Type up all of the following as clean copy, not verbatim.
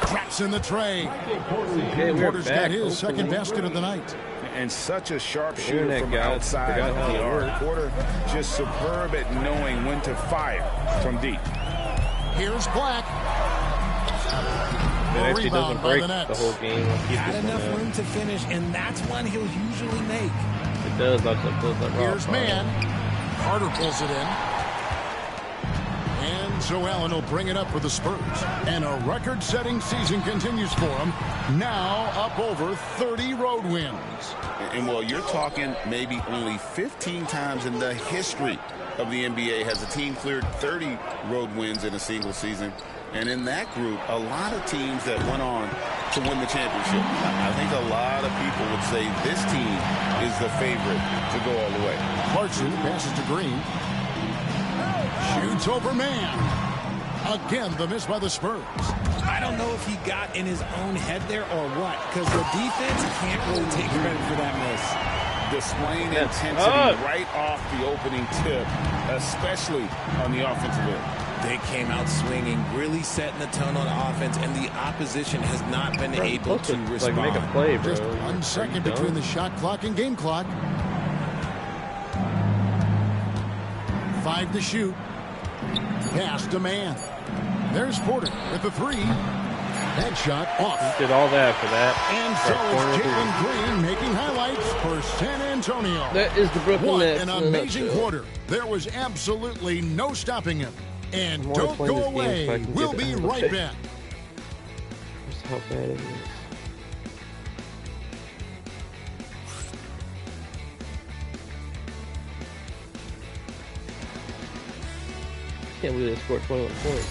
Drops in the tray. Okay, Porter's got his second basket of the night. And such a sharp shooter from outside of the arc. Porter just superb at knowing when to fire from deep. Here's Black. It actually doesn't break the whole game. Got enough room to finish, and that's one he'll usually make. It does. That's Here's Man. Carter pulls it in. And Joe Allen will bring it up for the Spurs. And a record-setting season continues for them. Now up over 30 road wins. And well, you're talking maybe only 15 times in the history of the NBA has a team cleared 30 road wins in a single season. And in that group, a lot of teams that went on to win the championship. I think a lot of people would say this team is the favorite to go all the way. Clarkson passes to Green. Shoots over Man. Again, the miss by the Spurs. I don't know if he got in his own head there or what, because the defense can't really take credit for that miss. Displaying intensity right off the opening tip, especially on the offensive end. They came out swinging, really setting the tone on offense, and the opposition has not been able to respond. Like make a play, bro. Just 1 second between the shot clock and game clock. 5 to shoot. Pass to Man. There's Porter with the 3. That shot off. Did all that for that. And so is Jalen Green making highlights for San Antonio. That is the Brooklyn Nets. What an amazing quarter. There was absolutely no stopping him. And don't go away. We'll be right back. Just how bad it is. Can't believe they scored 21 points.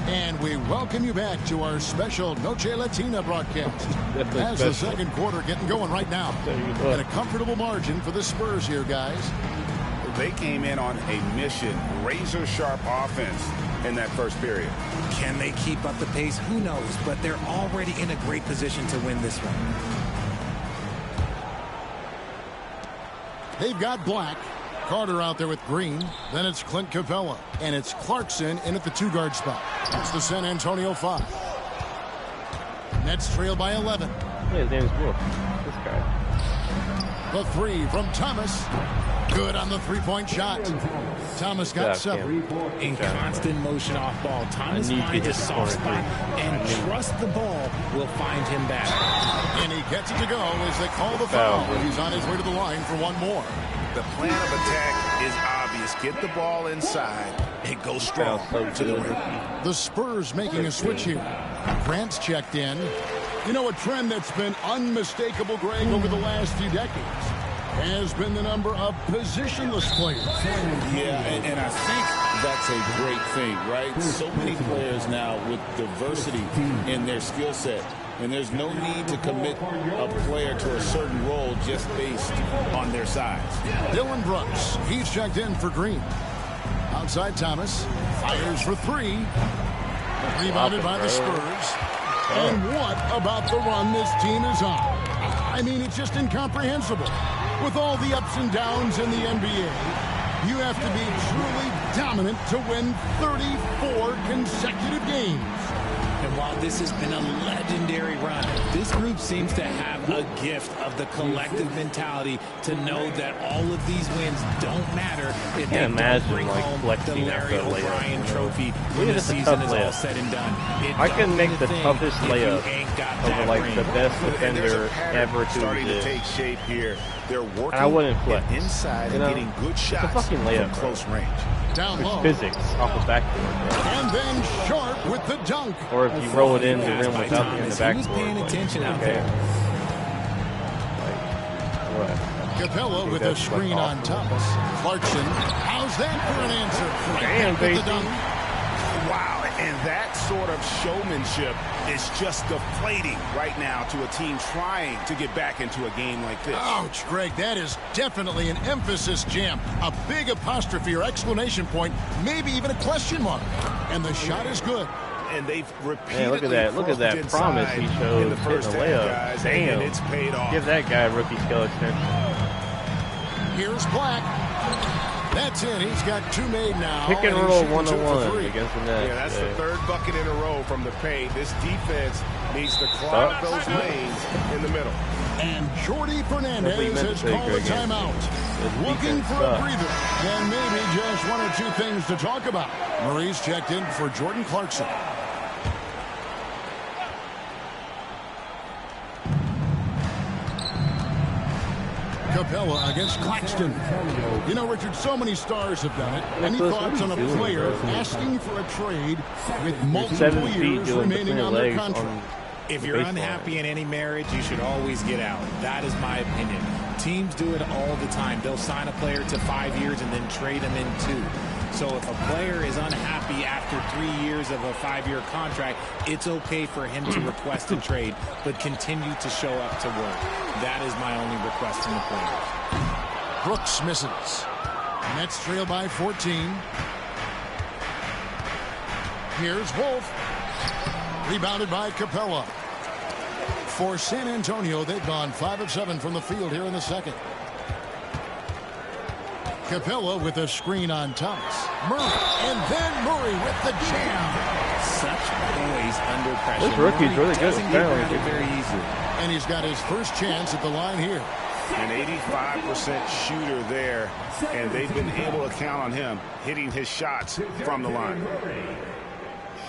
And we welcome you back to our special Noche Latina broadcast. As the second quarter getting going right now. And a comfortable margin for the Spurs here, guys. They came in on a mission, razor-sharp offense in that first period. Can they keep up the pace? Who knows? But they're already in a great position to win this one. They've got Black. Carter out there with Green. Then it's Clint Capella. And it's Clarkson in at the 2-guard spot. It's the San Antonio 5. Nets trail by 11. Yeah, his name is Wolf. This guy. The 3 from Thomas. Good on the 3-point shot. Thomas got 7. In constant motion off ball, Thomas finds a soft spot and trust the ball will find him back. And he gets it to go as they call the foul. He's on his way to the line for one more. The plan of attack is obvious. Get the ball inside and go strong to the rim. The Spurs making a switch here. Grant's checked in. You know, a trend that's been unmistakable, Greg, over the last few decades has been the number of positionless players. Yeah, and I think that's a great thing, right? So many players now with diversity in their skill set. And there's no need to commit a player to a certain role just based on their size. Dylan Brooks, he's checked in for Green. Outside Thomas, fires for 3. Rebounded by the Spurs. And what about the run this team is on? I mean, it's just incomprehensible. With all the ups and downs in the NBA, you have to be truly dominant to win 34 consecutive games. And while this has been a legendary run, this group seems to have a gift of the collective mentality to know that all of these wins don't matter if they don't bring home the Larry O'Brien trophy when the season is all said and done. I can make the toughest layup of like the best defender ever to take shape here. They're working I wouldn't flex. Inside and getting good shots it's a fucking layup, from close range. Down low. Physics off the backboard. And then Sharp with the dunk. Or if you roll it in the rim without being in the backboard. Who's paying attention out there? Capella with a screen on Thomas. Clarkson, how's that for an answer? Damn, baby. Wow, and that sort of showmanship is just deflating right now to a team trying to get back into a game like this. Ouch, Greg, that is definitely an emphasis jam. A big apostrophe or exclamation point, maybe even a question mark. And the shot is good. And they've repeatedly Man, look at that promise he showed in the first hitting a layup. half, guys, Damn. and it's paid off. Give that guy a rookie skeleton. Here's Black. That's in. He's got 2 made now. Pick and roll 101 against the Nets. Yeah, that's the 3rd bucket in a row from the paint. This defense needs to clog those lanes in the middle. And Jordi Fernandez has called a timeout. Looking for a breather. And maybe just 1 or 2 things to talk about. Murray's checked in for Jordan Clarkson. Capella against Claxton. You know, Richard, so many stars have done it. Any thoughts on a player asking for a trade with multiple years remaining on their contract? If you're unhappy in any marriage, you should always get out. That is my opinion. Teams do it all the time. They'll sign a player to 5 years and then trade him in 2. So if a player is unhappy after 3 years of a 5-year contract, it's okay for him to request a trade, but continue to show up to work. That is my only request from the players. Brooks misses. Nets trail by 14. Here's Wolf. Rebounded by Capella. For San Antonio, they've gone 5 of 7 from the field here in the second. Capella with a screen on Thomas. Murray, and then Murray with the jam. Such poise under pressure. This rookie's really good. Doesn't get rid of it very easily. And he's got his first chance at the line here. An 85% shooter there, and they've been able to count on him hitting his shots from the line.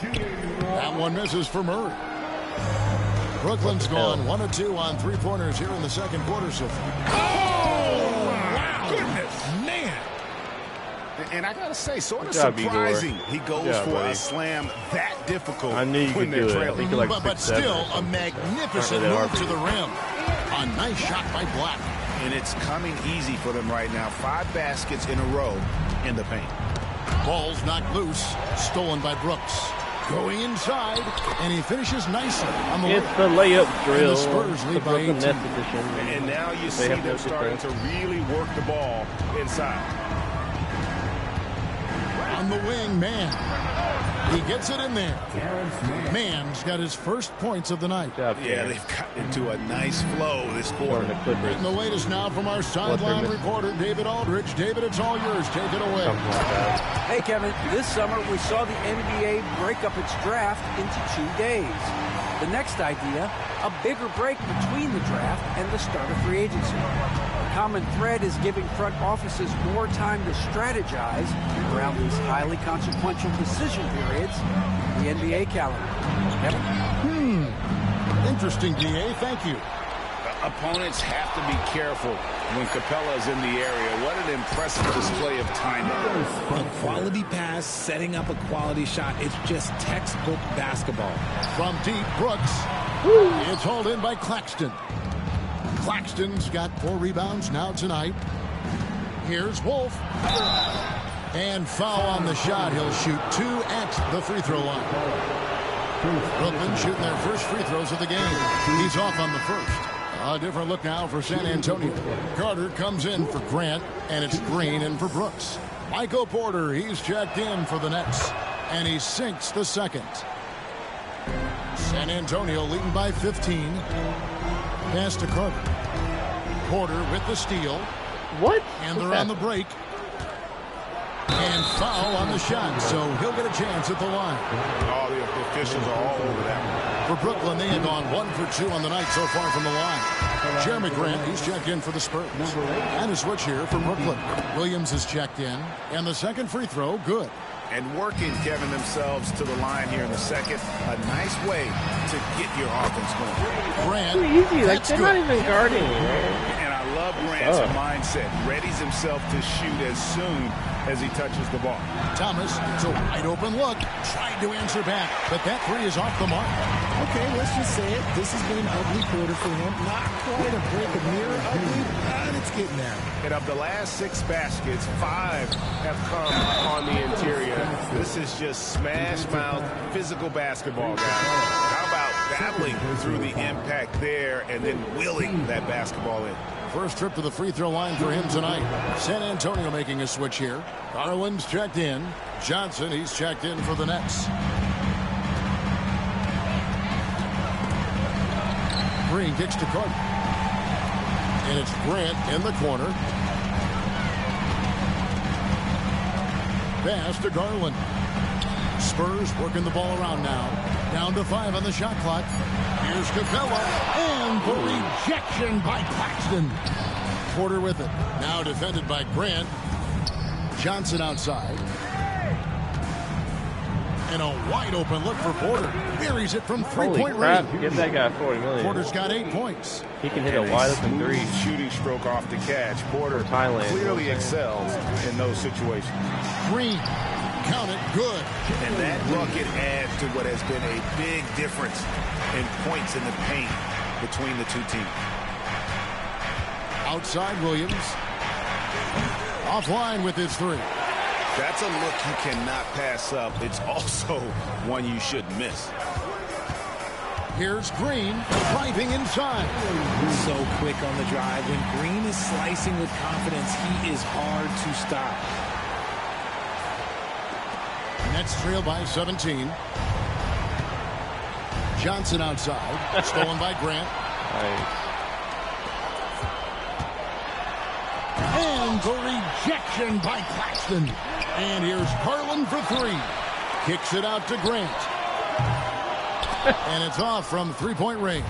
That one misses for Murray. Brooklyn's gone 1 of 2 on 3-pointers here in the second quarter so far. Oh, wow. Goodness, man. And I got to say, sort of surprising he goes for a slam that difficult. I knew you could do it. But still a magnificent move to the rim. A nice shot by Black. And it's coming easy for them right now. 5 baskets in a row in the paint. Ball's knocked loose. Stolen by Brooks. Going inside, and he finishes nicely on the It's the layup drill. the Spurs lead by 18. And now you see them starting to really work the ball inside. On the wing, Mann. He gets it in there. Mann's got his first points of the night. Yeah, they've got into a nice flow this quarter. And the latest now from our sideline reporter, David Aldridge. David, it's all yours. Take it away. Hey, Kevin, this summer we saw the NBA break up its draft into 2 days. The next idea, a bigger break between the draft and the start of free agency. The common thread is giving front offices more time to strategize around these highly consequential decision periods in the NBA calendar. Kevin? Interesting, DA. Thank you. Opponents have to be careful when Capella is in the area. What an impressive display of timing. A quality pass, setting up a quality shot. It's just textbook basketball. From deep, Brooks. It's hauled in by Claxton. Claxton's got 4 rebounds now tonight. Here's Wolf. And foul on the shot. He'll shoot 2 at the free throw line. Brooklyn shooting their first free throws of the game. He's off on the first. A different look now for San Antonio. Carter comes in for Grant, and it's Green in for Brooks. Michael Porter, he's checked in for the Nets, and he sinks the second. San Antonio leading by 15. Pass to Carter. Porter with the steal. What? And they're on the break. And foul on the shot, so he'll get a chance at the line. All the officials are all over that one. For Brooklyn, they have gone 1 for 2 on the night so far from the line. Jeremy Grant, he's checked in for the Spurs. And a switch here for Brooklyn. Williams is checked in. And the second free throw, good. And working, Kevin, themselves to the line here in the second. A nice way to get your offense going. Grant, too easy. Like, they're not good. even guarding, man. And I love Grant's mindset. Readies himself to shoot as soon as he touches the ball. Thomas, it's a wide open look. Tried to answer back, but that 3 is off the mark. Okay, let's just say it. This has been an ugly quarter for him. Not quite a break of mirror ugly, but it's getting there. And of the last 6 baskets, 5 have come on the interior. This is just smash mouth physical basketball, guys. How about battling through the impact there and then willing that basketball in? First trip to the free throw line for him tonight. San Antonio making a switch here. Garland's checked in. Johnson, he's checked in for the Nets. Green kicks to Carter. And it's Grant in the corner. Pass to Garland. Spurs working the ball around now. Down to 5 on the shot clock. Here's Capella. And the rejection by Claxton. Porter with it. Now defended by Grant. Johnson outside. And a wide open look for Porter. Buries it from three-point range. Give that guy $40 million. Porter's got 8 points. He can hit a wide open three. Shooting stroke off the catch. Porter clearly excels in those situations. Green. Count it. Good. And that bucket adds to what has been a big difference in points in the paint between the two teams. Outside Williams. Offline with his 3. That's a look you cannot pass up. It's also one you shouldn't miss. Here's Green driving inside. So quick on the drive. When Green is slicing with confidence, he is hard to stop. Nets trail by 17. Johnson outside. Stolen by Grant. Nice. And the rejection by Claxton. And here's Garland for 3. Kicks it out to Grant. And it's off from three-point range.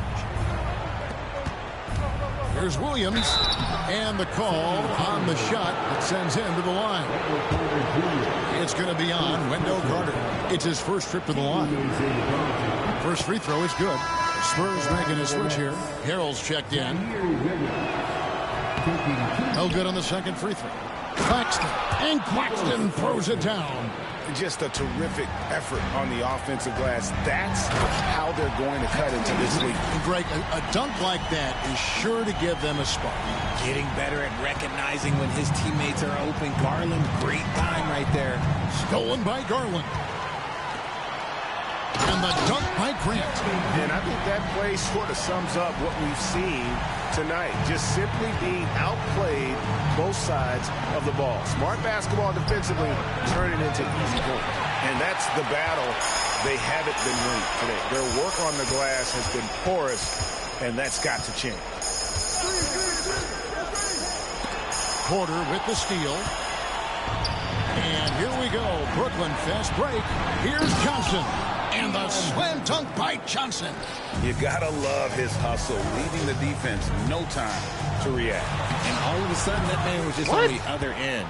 Here's Williams. And the call on the shot that sends him to the line. It's going to be on Wendell Carter. It's his first trip to the line. First free throw is good. Spurs making a switch here. Harrell's checked in. No good on the second free throw. Claxton. And Claxton throws it down. Just a terrific effort on the offensive glass. That's how they're going to cut into this league. Greg, a dunk like that is sure to give them a spark. Getting better at recognizing when his teammates are open. Garland, great time right there. Stolen by Garland. And the dunk by Grant. And I think that play sort of sums up what we've seen tonight. Just simply being outplayed both sides of the ball. Smart basketball defensively, turning into easy points. And that's the battle they haven't been winning today. Their work on the glass has been porous, and that's got to change. Porter with the steal. And here we go. Brooklyn fast break. Here's Johnson. And the slam dunk by Johnson. You gotta love his hustle, leaving the defense no time to react. And all of a sudden, that man was just on the other end.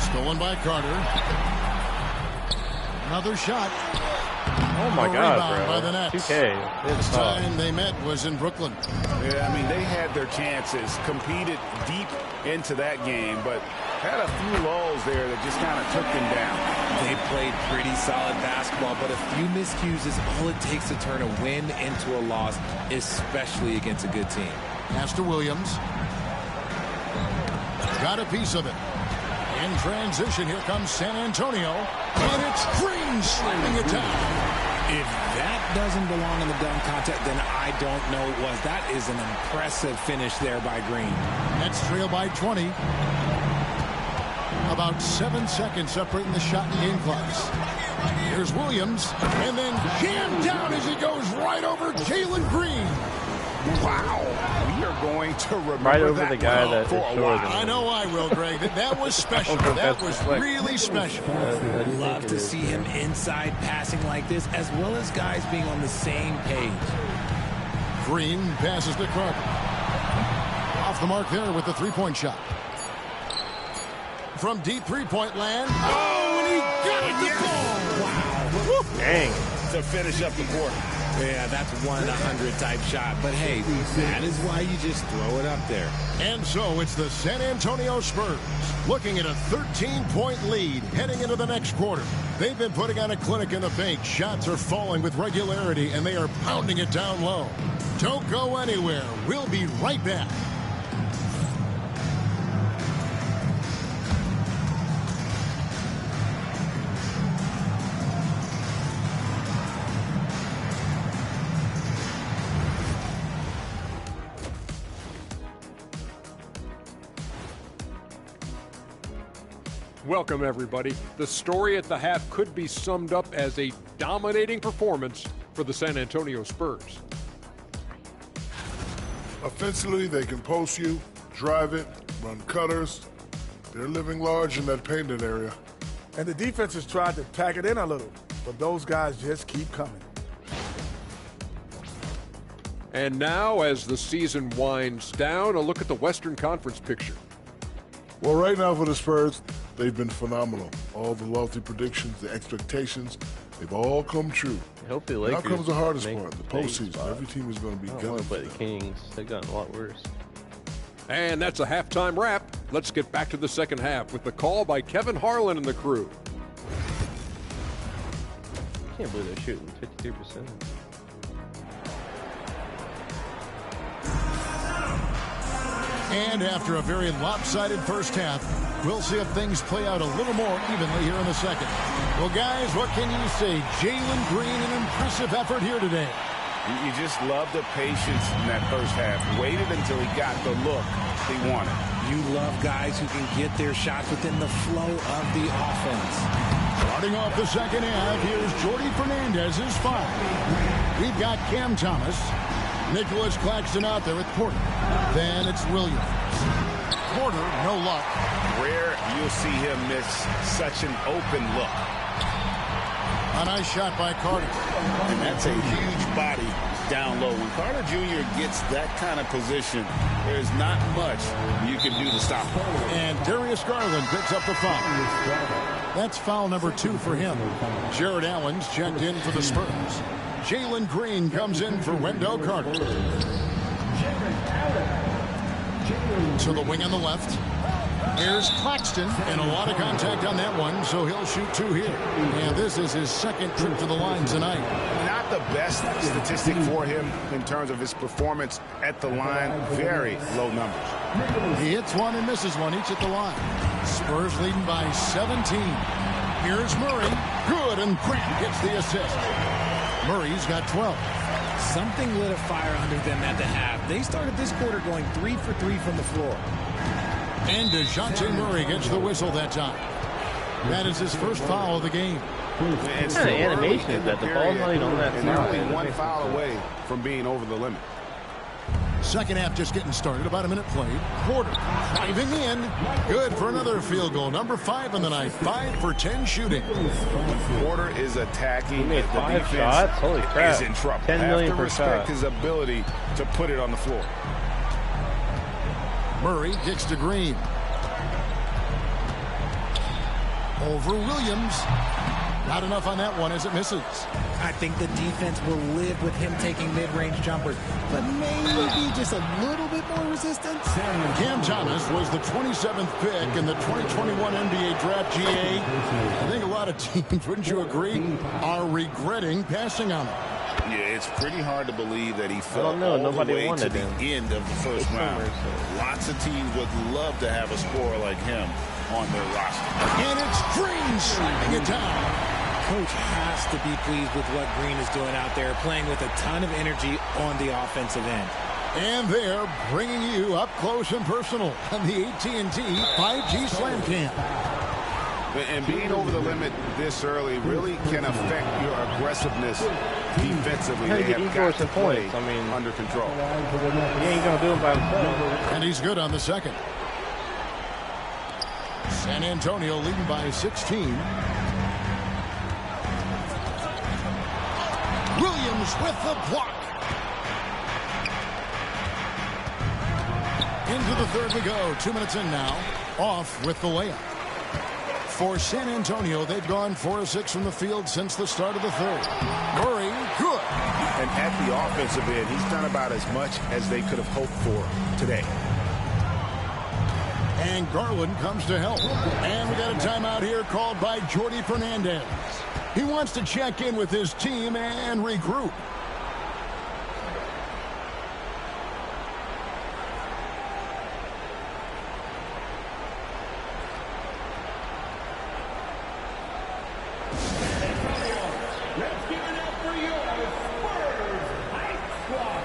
Stolen by Carter. Another shot. Oh my God, bro. By the Nets. 2K. This time they met was in Brooklyn. Yeah, I mean, they had their chances, competed deep into that game, but had a few lulls there that just kind of took them down. They played pretty solid basketball, but a few miscues is all it takes to turn a win into a loss, especially against a good team. Pass to Williams. Got a piece of it. In transition, here comes San Antonio. And it's Green slamming it down. If that doesn't belong in the dunk contest, then I don't know what was. That is an impressive finish there by Green. Nets trail by 20. About 7 seconds separating the shot and game clocks. Here's Williams, and then jammed down as he goes right over Jalen Green. Wow. We are going to remember right over that the guy that is for a shorter while. than I know I will, Greg. That was special. That was really special. Love to see him inside passing like this, as well as guys being on the same page. Green passes to Carter. Off the mark there with the three-point shot. From deep three-point land. Oh, and he got it to fall. Wow. Dang. To finish up the quarter. Yeah, that's 1-100 type shot. But, hey, that is why you just throw it up there. And so it's the San Antonio Spurs looking at a 13-point lead heading into the next quarter. They've been putting on a clinic in the paint. Shots are falling with regularity, and they are pounding it down low. Don't go anywhere. We'll be right back. Welcome, everybody. The story at the half could be summed up as a dominating performance for the San Antonio Spurs. Offensively, they can post you, drive it, run cutters. They're living large in that painted area. And the defense has tried to pack it in a little, but those guys just keep coming. And now, as the season winds down, a look at the Western Conference picture. Well, right now for the Spurs, they've been phenomenal. All the lofty predictions, the expectations, they've all come true. I hope the Lakers now comes the hardest make part, the playoff postseason. spot. Every team is going to be I don't gunning want to for play the that. Kings. They've gotten a lot worse. And that's a halftime wrap. Let's get back to the second half with the call by Kevin Harlan and the crew. I can't believe they're shooting 53%. And after a very lopsided first half, we'll see if things play out a little more evenly here in the second. Well, guys, what can you say? Jalen Green, an impressive effort here today. You just love the patience in that first half. Waited until he got the look he wanted. You love guys who can get their shots within the flow of the offense. Starting off the second half, here's Jordy Fernandez's 5. We've got Cam Thomas. Nicholas Claxton out there with Porter. Then it's Williams. Porter, no luck. Rare you'll see him miss such an open look. A nice shot by Carter. And that's a huge body down low. When Carter Jr. gets that kind of position, there's not much you can do to stop him. And Darius Garland picks up the foul. That's foul number 2 for him. Jared Allen's checked in for the Spurs. Jalen Green comes in for Wendell Carter. To the wing on the left. Here's Claxton, and a lot of contact on that one, so he'll shoot 2 here. And this is his second trip to the line tonight. Not the best statistic for him in terms of his performance at the line. Very low numbers. He hits one and misses one each at the line. Spurs leading by 17. Here's Murray. Good, and Grant gets the assist. Murray's got 12. Something lit a fire under them at the half. They started this quarter going 3 for 3 from the floor. And DeJounte Murray gets the whistle that time. That is his first foul of the game. What kind of animation is that? The ball's not even on that and they're side. only one foul away from being over the limit. Second half just getting started. About a minute played. Porter driving in. Good for another field goal. Number 5 in the night. 5 for 10 shooting. Porter is attacking. He made The 5 defense shots? Holy crap. is in trouble. 10 million Have to per respect shot. his ability to put it on the floor. Murray kicks to Green. Over Williams. Not enough on that one as it misses. I think the defense will live with him taking mid-range jumpers, but maybe just a little bit more resistance. Cam Thomas was the 27th pick in the 2021 NBA Draft. GA. I think a lot of teams, wouldn't you agree, are regretting passing on him. Yeah, it's pretty hard to believe that he fell know. all Nobody the way to wanted the him. end of the first round. Lots of teams would love to have a scorer like him on their roster. And it's Green slamming it down. Coach has to be pleased with what Green is doing out there, playing with a ton of energy on the offensive end. And they're bringing you up close and personal on the AT&T 5G Slam Cam. And being over the limit this early really can affect your aggressiveness defensively. They have got to play under control. He ain't going to do it by himself. And he's good on the second. San Antonio leading by 16. Williams with the block. Into the third we go. 2 minutes in now. Off with the layup. For San Antonio, they've gone 4 of 6 from the field since the start of the third. Murray, good. And at the offensive end, he's done about as much as they could have hoped for today. And Garland comes to help. And we got a timeout here called by Jordy Fernandez. He wants to check in with his team and regroup. Let's give it up for your Spurs Hype Squad.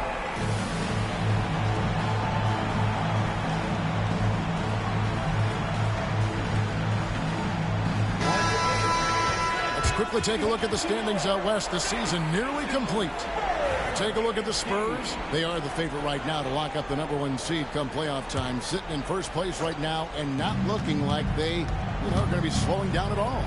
quickly take a look at the standings out west. The season nearly complete. Take a look at the Spurs. They are the favorite right now to lock up the #1 seed come playoff time. Sitting in first place right now and not looking like they are going to be slowing down at all.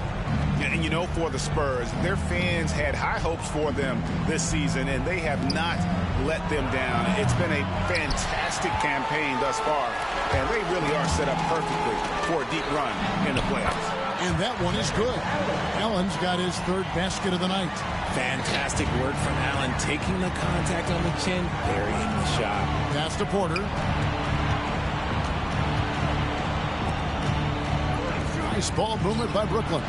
And you know, for the Spurs, their fans had high hopes for them this season, and they have not let them down. It's been a fantastic campaign thus far, and they really are set up perfectly for a deep run in the playoffs. And that one is good. Allen's got his third basket of the night. Fantastic work from Allen, taking the contact on the chin, burying the shot. Pass to Porter. Nice ball movement by Brooklyn.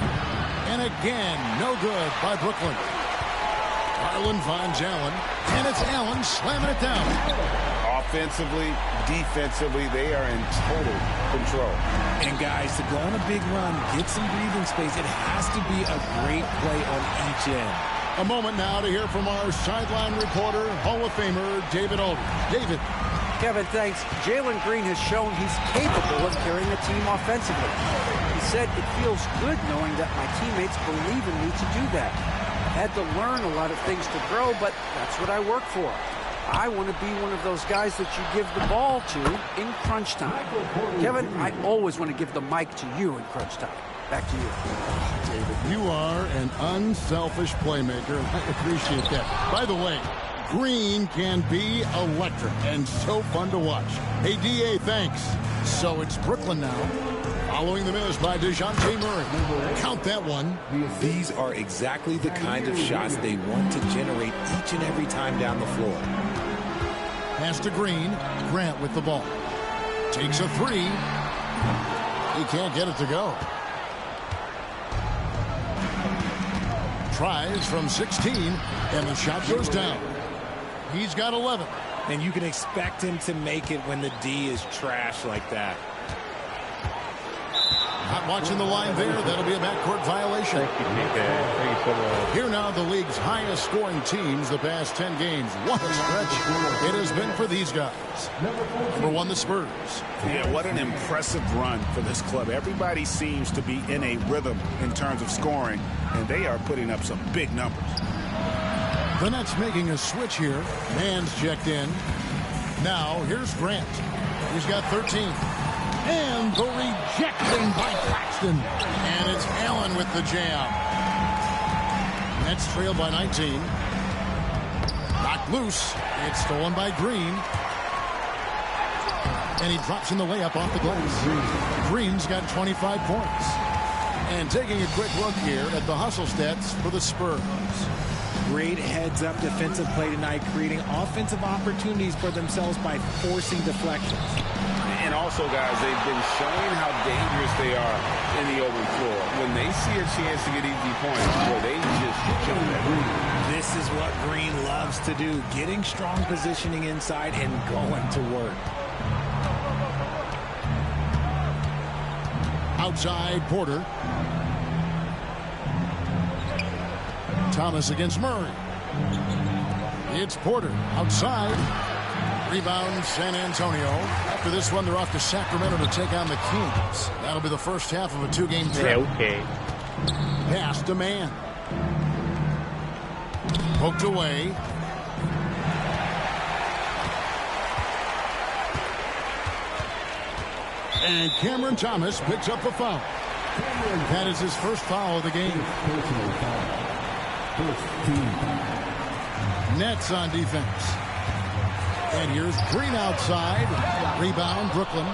And again, no good by Brooklyn. Garland finds Allen, and it's Allen slamming it down. Offensively, defensively, they are in total control. And guys, to go on a big run, get some breathing space, it has to be a great play on each end. A moment now to hear from our sideline reporter, Hall of Famer David Aldridge. David. Kevin, thanks. Jalen Green has shown he's capable of carrying a team offensively. He said it feels good knowing that my teammates believe in me to do that. Had to learn a lot of things to grow, but that's what I work for. I want to be one of those guys that you give the ball to in crunch time. Kevin, I always want to give the mic to you in crunch time. Back to you. David, you are an unselfish playmaker. I appreciate that. By the way, Green can be electric and so fun to watch. Hey, D.A., thanks. So it's Brooklyn now. Following the miss by DeJounte Murray. Count that one. These are exactly the kind of shots they want to generate each and every time down the floor. Pass to Green. Grant with the ball. Takes a three. He can't get it to go. Tries from 16, and the shot goes down. He's got 11. And you can expect him to make it when the D is trash like that. Not watching the line there. That'll be a backcourt violation. Here now, the league's highest scoring teams the past 10 games. What a stretch it has been for these guys. Number 1, the Spurs. Yeah, what an impressive run for this club. Everybody seems to be in a rhythm in terms of scoring, and they are putting up some big numbers. The Nets making a switch here. Man's checked in. Now, here's Grant. He's got 13. And the rejection by Claxton. And it's Allen with the jam. Nets trail by 19. Knocked loose. It's stolen by Green. And he drops in the layup off the glass. Green's got 25 points. And taking a quick look here at the hustle stats for the Spurs. Great heads-up defensive play tonight, creating offensive opportunities for themselves by forcing deflections. And also, guys, they've been showing how dangerous they are in the open floor. When they see a chance to get easy points, well, they just jump at Green. This is what Green loves to do, getting strong positioning inside and going to work. Outside, Porter. Thomas against Murray. It's Porter outside. Rebound San Antonio. After this one, they're off to Sacramento to take on the Kings. That'll be the first half of a 2-game trip. Yeah, okay. Pass to Man. Poked away. And Cameron Thomas picks up a foul. That is his first foul of the game. Nets on defense. And here's Green outside. Rebound, Brooklyn.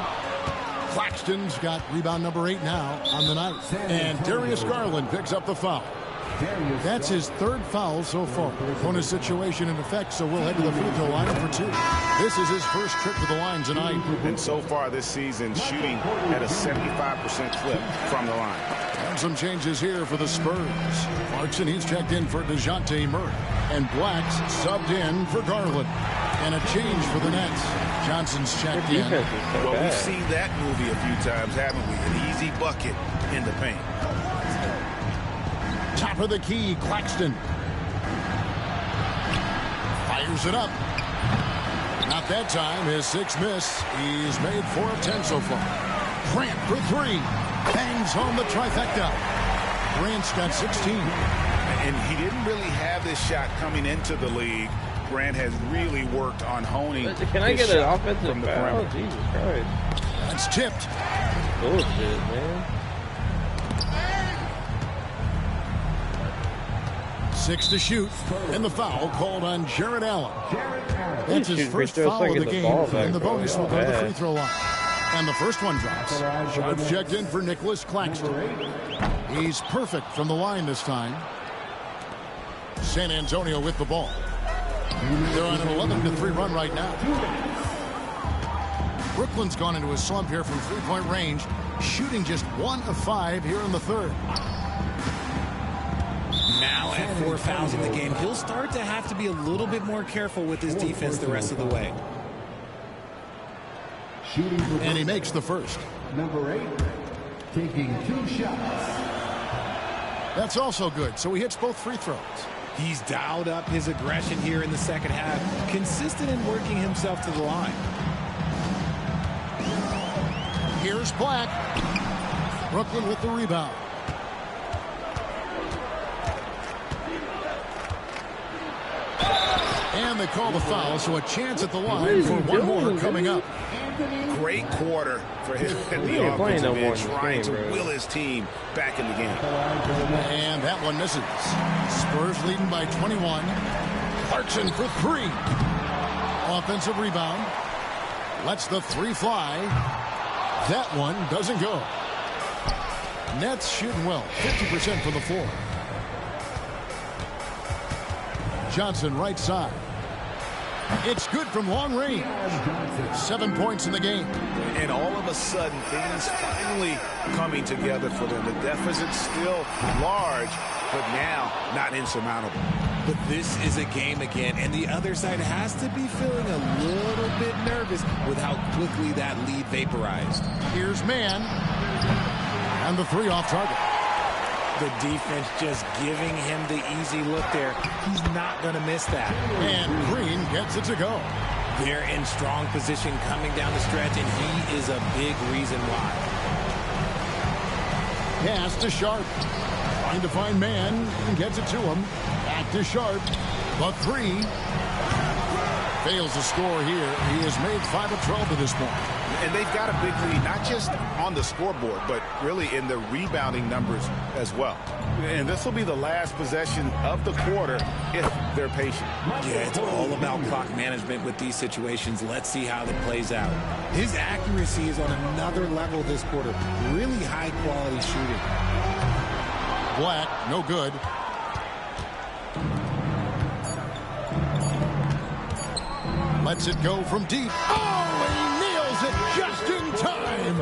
Claxton's got rebound number 8 now on the night. And Darius Garland picks up the foul. That's his third foul so far. Bonus situation in effect, so we'll head to the free throw line for 2. This is his first trip to the line tonight. And so far this season, shooting at a 75% clip from the line. And some changes here for the Spurs. Clarkson, he's checked in for DeJounte Murray. And Black's subbed in for Garland. And a change for the Nets. Johnson's checked in. Well, we've seen that movie a few times, haven't we? An easy bucket in the paint. Top of the key, Claxton. Fires it up. Not that time. His 6th miss. He's made 4 of 10 so far. Grant for 3. Bangs home the trifecta. Grant's got 16. And he didn't really have this shot coming into the league. Grant has really worked on honing. Can I get an offensive foul? Jesus Christ. That's tipped. Bullshit, man. 6 to shoot, and the foul called on Jared Allen. That's his first foul of the game, and the bonus will go to the free throw line. And the first one drops. Shots checked in for Nicholas Claxton. He's perfect from the line this time. San Antonio with the ball. They're on an 11-3 run right now. Brooklyn's gone into a slump here from three-point range, shooting just 1 of 5 here in the third. Now at 4 fouls in the game, he'll start to have to be a little bit more careful with his defense the rest of the way. And he makes the first. Number 8, taking 2 shots. That's also good, so he hits both free throws. He's dialed up his aggression here in the second half, consistent in working himself to the line. Here's Black. Brooklyn with the rebound. And they call the foul, so a chance at the line for one more coming up. Great quarter for him at the offensive end, trying to will his team back in the game. And that one misses. Spurs leading by 21. Clarkson for 3. Offensive rebound. Lets the 3 fly. That one doesn't go. Nets shooting well, 50% from the floor. Johnson right side. It's good from long range. 7 points in the game. And all of a sudden, things finally coming together for them. The deficit's still large, but now not insurmountable. But this is a game again, and the other side has to be feeling a little bit nervous with how quickly that lead vaporized. Here's Mann. And the 3 off target. The defense just giving him the easy look there. He's not going to miss that. And Green gets it to go. They're in strong position coming down the stretch, and he is a big reason why. Pass to Sharp. Trying to find Mann and gets it to him. Back to Sharp. The 3. Fails to score here. He has made 5 of 12 to this point. And they've got a big lead, not just on the scoreboard, but really in the rebounding numbers as well. And this will be the last possession of the quarter if they're patient. Yeah, it's all about clock management with these situations. Let's see how that plays out. His accuracy is on another level this quarter. Really high-quality shooting. Black, no good. Lets it go from deep. Oh, he nails it just in time.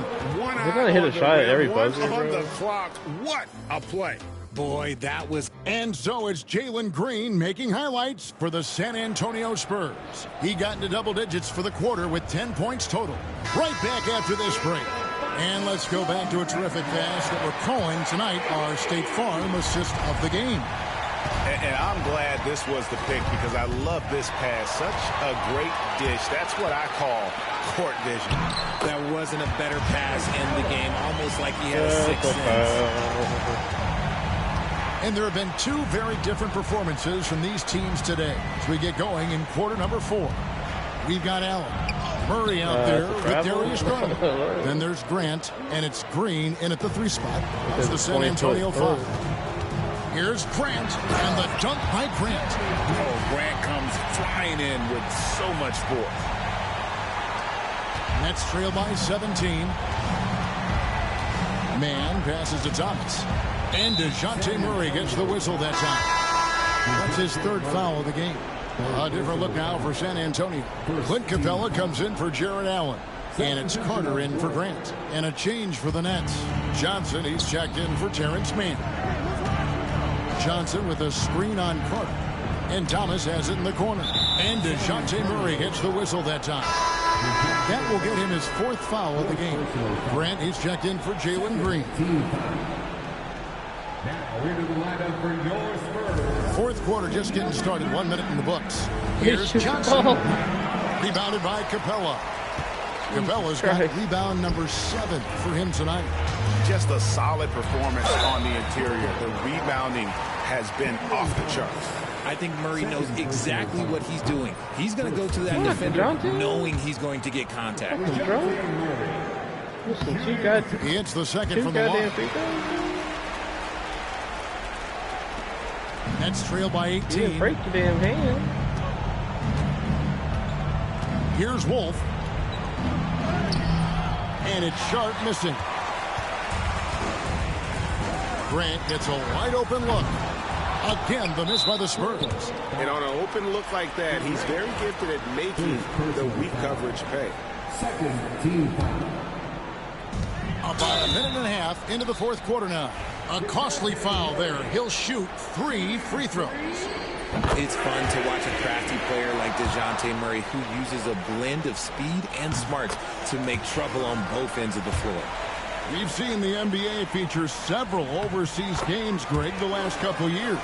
They're going to hit a shot at every buzzer, on bro. the clock. What a play. Boy, that was... And so it's Jalen Green making highlights for the San Antonio Spurs. He got into double digits for the quarter with 10 points total. Right back after this break. And let's go back to a terrific pass that we're calling tonight our State Farm assist of the game. And I'm glad this was the pick because I love this pass. Such a great dish. That's what I call court vision. That wasn't a better pass in the game. Almost like he had a 6th sense. And there have been 2 very different performances from these teams today as we get going in quarter number 4. We've got Allen. Murray out there with Darius Garland. Then there's Grant, and it's Green in at the 3 spot. That's the San Antonio 5. Here's Grant, and the dunk by Grant. Oh, Grant comes flying in with so much force. Nets trail by 17. Mann passes to Thomas. And DeJounte Murray gets the whistle that time. That's his 3rd foul of the game. A different look now for San Antonio. Clint Capella comes in for Jared Allen. And it's Carter in for Grant. And a change for the Nets. Johnson, he's checked in for Terrence Mann. Johnson with a screen on Carter. And Thomas has it in the corner. And DeJounte Murray gets the whistle that time. That will get him his 4th foul of the game. Grant, he's checked in for Jalen Green. Now into the lineup for your Spurs. 4th quarter just getting started. 1 minute in the books. Here's Johnson. Rebounded by Capella. Capella's got rebound number 7 for him tonight. Just a solid performance on the interior. The rebounding has been off the charts. I think Murray knows exactly what he's doing. He's going to go to that defender knowing he's going to get contact. He hits the second from the line. Nets trail by 18. Break your damn hand. Here's Wolf. And it's Sharp missing. Grant gets a wide open look. Again, the miss by the Spurs. And on an open look like that, he's very gifted at making the weak coverage pay. Second team foul. About a minute and a half into the fourth quarter now. A costly foul there. He'll shoot 3 free throws. It's fun to watch a crafty player like DeJounte Murray who uses a blend of speed and smarts to make trouble on both ends of the floor. We've seen the NBA feature several overseas games, Greg, the last couple years.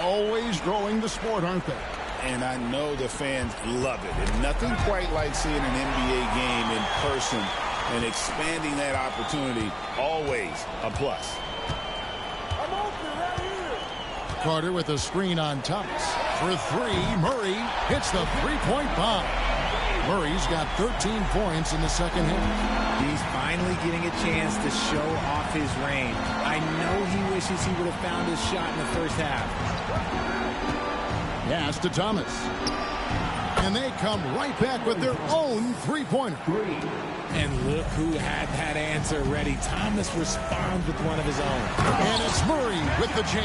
Always growing the sport, aren't they? And I know the fans love it. And nothing quite like seeing an NBA game in person and expanding that opportunity, always a plus. I'm open right here. Carter with a screen on Thomas. For 3, Murray hits the three-point bomb. Murray's got 13 points in the second half. He's finally getting a chance to show off his range. I know he wishes he would have found his shot in the first half. Pass to Thomas. And they come right back with their own three-pointer. And look who had that answer ready. Thomas responds with one of his own. And it's Murray with the jam.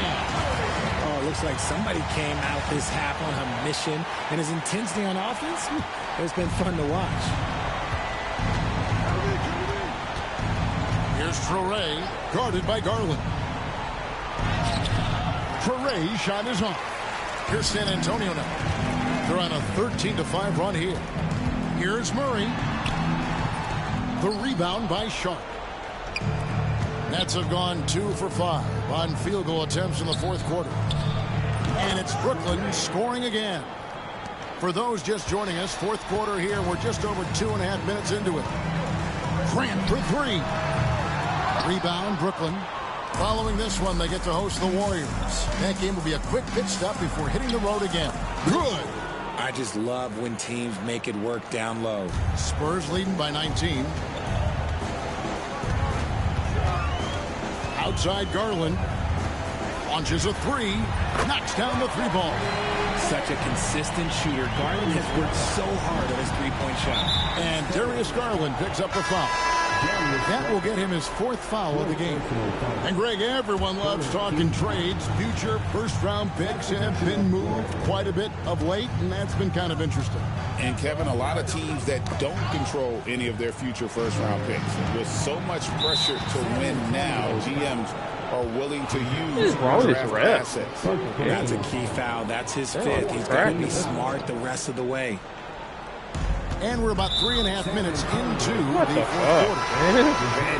Oh, it looks like somebody came out this half on a mission. And his intensity on offense, it's been fun to watch. Here's Traore, guarded by Garland. Traore's shot is on. Here's San Antonio now. They're on a 13-5 run here. Here's Murray. The rebound by Sharp. Nets have gone 2 for 5 on field goal attempts in the fourth quarter. And it's Brooklyn scoring again. For those just joining us, fourth quarter here, we're just over 2.5 minutes into it. Grant for 3. Rebound, Brooklyn. Following this one, they get to host the Warriors. That game will be a quick pit stop before hitting the road again. Good. I just love when teams make it work down low. Spurs leading by 19. Outside Garland. Launches a 3. Knocks down the 3-ball. Such a consistent shooter. Garland has worked so hard on his three-point shot. And Darius Garland picks up the foul. That will get him his 4th foul of the game. And Greg, everyone loves talking trades. Future first-round picks have been moved quite a bit of late, and that's been kind of interesting. And Kevin, a lot of teams that don't control any of their future first-round picks. With so much pressure to win now, GMs are willing to use draft assets. That's a key foul. That's his 5th. He's got to be smart the rest of the way. And we're about 3.5 minutes into the fourth quarter. And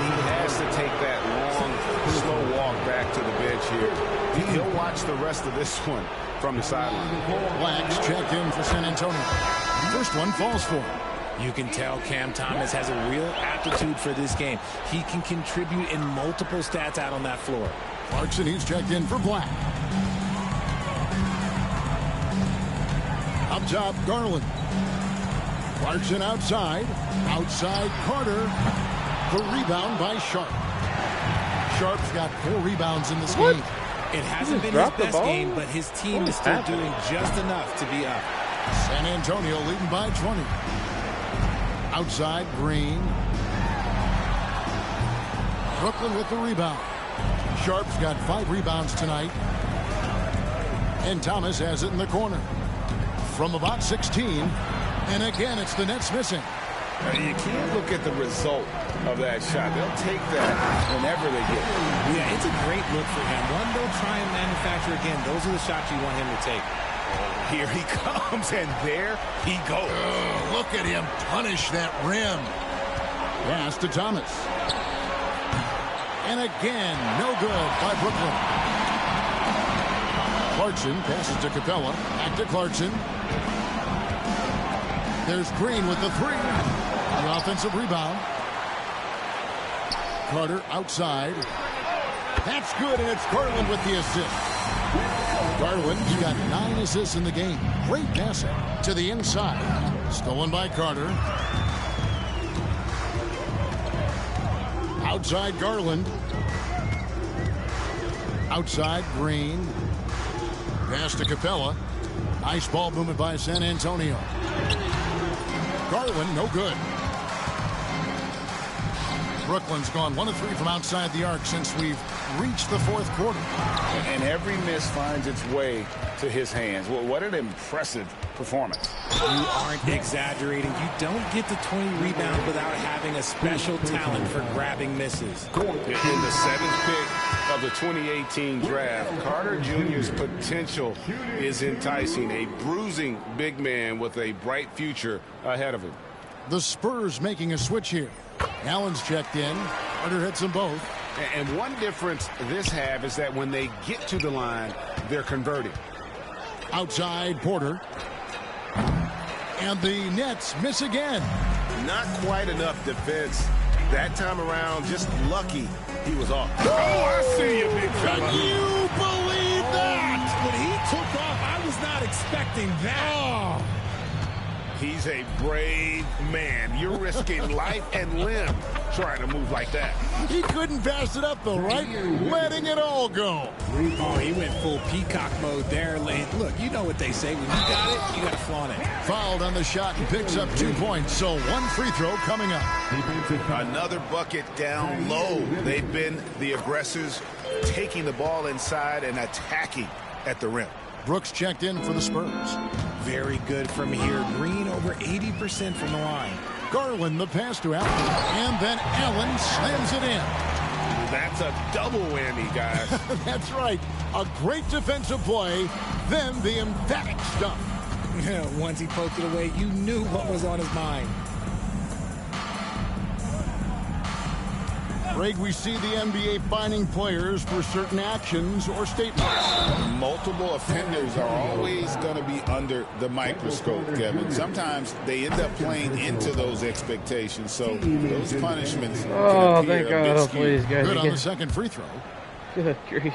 he has to take that long, slow walk back to the bench here. He'll watch the rest of this one from the sideline. Blacks checked in for San Antonio. First one falls for him. You can tell Cam Thomas has a real aptitude for this game. He can contribute in multiple stats out on that floor. Clarkson, he's checked in for Black. Up top, Garland. Clarkson outside. Outside Carter. The rebound by Sharp. Sharp's got 4 rebounds in this game. It hasn't been his best game, but his team is still doing just enough to be up. San Antonio leading by 20. Outside Green. Brooklyn with the rebound. Sharp's got 5 rebounds tonight. And Thomas has it in the corner. From about 16. And again, it's the Nets missing. You can't look at the result of that shot. They'll take that whenever they get it. Yeah, it's a great look for him. One they'll try and manufacture again. Those are the shots you want him to take. Here he comes, and there he goes. Look at him punish that rim. Pass to Thomas. And again, no good by Brooklyn. Clarkson passes to Capella. Back to Clarkson. There's Green with the 3. The offensive rebound. Carter outside. That's good, and it's Garland with the assist. Garland's got 9 assists in the game. Great passing to the inside. Stolen by Carter. Outside Garland. Outside Green. Pass to Capella. Nice ball movement by San Antonio. Garland, no good. Brooklyn's gone 1 of 3 from outside the arc since we've reached the 4th quarter. And every miss finds its way to his hands. Well, what an impressive performance. You aren't exaggerating. You don't get to 20 rebounds without having a special talent for grabbing misses. In the 7th pick of the 2018 draft, Carter Jr.'s potential is enticing. A bruising big man with a bright future ahead of him. The Spurs making a switch here. Allen's checked in. Carter hits them both. And one difference this half is that when they get to the line, they're converting. Outside Porter. And the Nets miss again. Not quite enough defense. That time around, just lucky he was off. Oh, I see you, big fella. Can you believe that? When he took off, I was not expecting that. Oh. He's a brave man. You're risking life and limb trying to move like that. He couldn't pass it up, though, right? Letting it all go. Oh, he went full peacock mode there. Look, you know what they say. When you got it, you got to flaunt it. Fouled on the shot and picks up 2 points. So 1 free throw coming up. Another bucket down low. They've been the aggressors, taking the ball inside and attacking at the rim. Brooks checked in for the Spurs. Very good from here. Green over 80% from the line. Garland the pass to Allen. And then Allen slams it in. That's a double whammy, guys. That's right. A great defensive play, then the emphatic stuff. Once he poked it away, you knew what was on his mind. Greg, we see the NBA fining players for certain actions or statements. Multiple offenders are always going to be under the microscope, Kevin. Sometimes they end up playing into those expectations, so those punishments. Oh, thank God! Please, guys. Good on the second free throw. Good grief.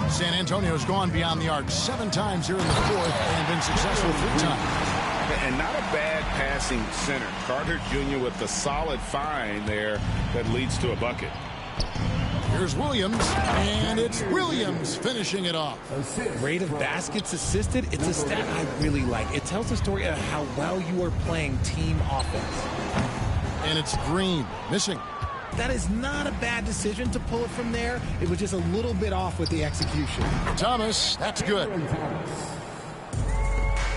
San Antonio's gone beyond the arc 7 times here in the 4th and been successful 3 times. And not a bad passing center. Carter Jr. with the solid find there that leads to a bucket. Here's Williams, and it's Williams finishing it off. Rate of baskets assisted, it's a stat I really like. It tells the story of how well you are playing team offense. And it's Green missing. That is not a bad decision to pull it from there. It was just a little bit off with the execution. Thomas, that's good.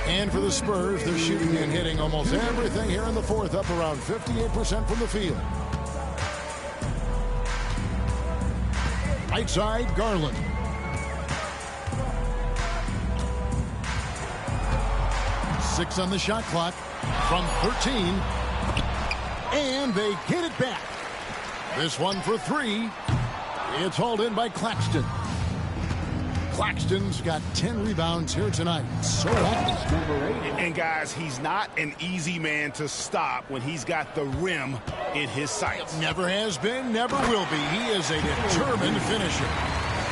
And for the Spurs, they're shooting and hitting almost everything here in the 4th, up around 58% from the field. Right side, Garland. Six on the shot clock from 13. And they get it back. This one for 3. It's hauled in by Claxton. Claxton's got 10 rebounds here tonight. So active. And guys, he's not an easy man to stop when he's got the rim in his sights. Never has been, never will be. He is a determined finisher.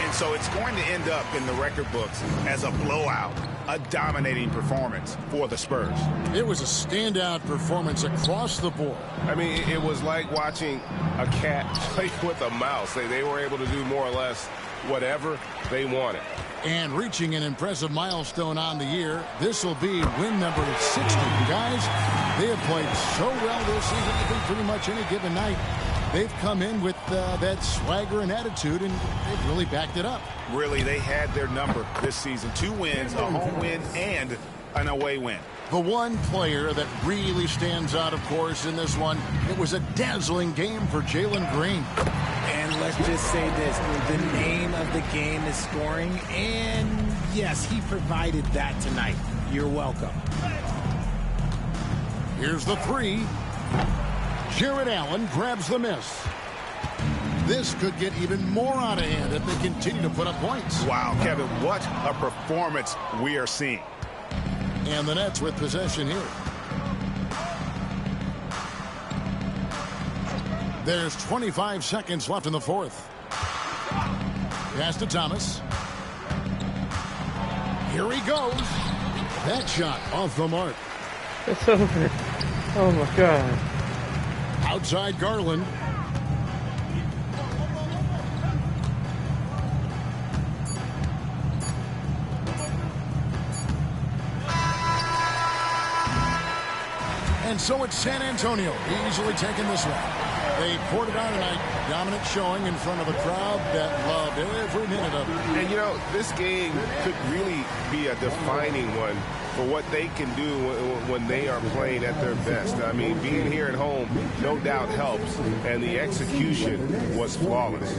And so it's going to end up in the record books as a blowout, a dominating performance for the Spurs. It was a standout performance across the board. I mean, it was like watching a cat play with a mouse. They were able to do more or less whatever they wanted. And reaching an impressive milestone on the year, this will be win number 60. Guys, they have played so well this season, I think pretty much any given night. They've come in with that swagger and attitude, and they've really backed it up. Really, they had their number this season. 2 wins, a home win, and an away win. The one player that really stands out, of course, in this one, it was a dazzling game for Jalen Green. And let's just say this, the name of the game is scoring, and yes, he provided that tonight. You're welcome. Here's the 3. Jared Allen grabs the miss. This could get even more out of hand if they continue to put up points. Wow, Kevin, what a performance we are seeing. And the Nets with possession here. There's 25 seconds left in the fourth. Pass to Thomas. Here he goes. That shot off the mark. It's over. Oh, my God. Outside Garland. And so it's San Antonio easily taking this one. They poured it on tonight. Dominant showing in front of a crowd that loved every minute of it. And, you know, this game could really be a defining one for what they can do when they are playing at their best. I mean, being here at home no doubt helps, and the execution was flawless.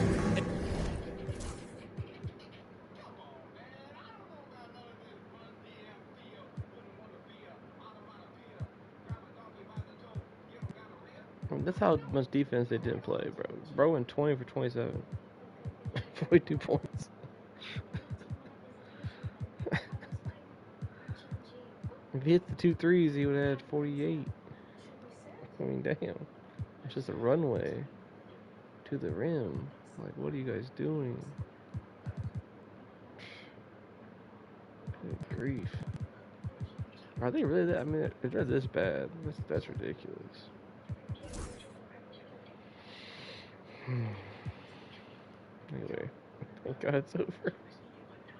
That's how much defense they didn't play, bro. Bro went 20 for 27. 42 points. If he hit the 2 threes, he would have had 48. I mean, damn. It's just a runway to the rim. Like, what are you guys doing? Good grief. Are they really that? I mean, if they're this bad, that's ridiculous. Anyway, thank God it's over.